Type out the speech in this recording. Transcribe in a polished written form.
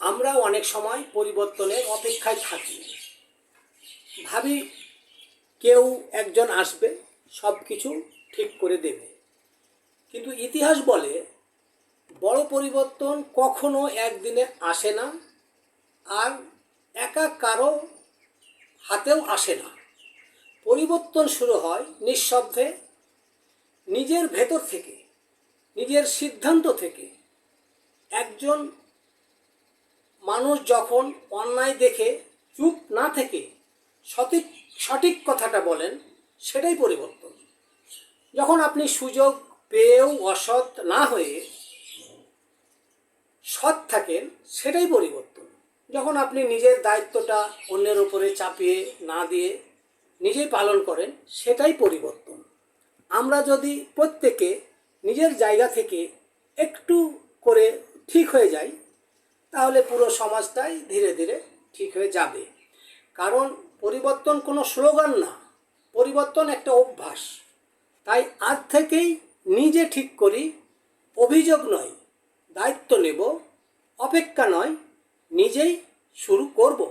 আমরা অনেক সময় পরিবর্তনের অপেক্ষায় থাকি, ভাবি কেউ একজন আসবে সব কিছু ঠিক করে দেবে। কিন্তু ইতিহাস বলে বড় পরিবর্তন কখনো একদিনে আসে না, আর একা কারো হাতেও আসে না। পরিবর্তন শুরু হয় নিঃশব্দে, নিজের ভেতর থেকে, নিজের সিদ্ধান্ত থেকে। একজন মানুষ যখন অন্যায় দেখে চুপ না থেকে সঠিক সঠিক কথাটা বলেন, সেটাই পরিবর্তন। যখন আপনি সুযোগ পেয়েও অসৎ না হয়ে সৎ থাকেন, সেটাই পরিবর্তন। যখন আপনি নিজের দায়িত্বটা অন্যের উপরে চাপিয়ে না দিয়ে নিজেই পালন করেন, সেটাই পরিবর্তন। আমরা যদি প্রত্যেকে নিজের জায়গা থেকে একটু করে ঠিক হয়ে যাই, তাহলে পুরো সমাজটাই ধীরে ধীরে ঠিক হয়ে যাবে। কারণ পরিবর্তন কোনো স্লোগান না, পরিবর্তন একটা অভ্যাস। তাই আজ থেকেই নিজে ঠিক করি, অভিযোগ নয় দায়িত্ব নেব, অপেক্ষা নয় নিজেই শুরু করব।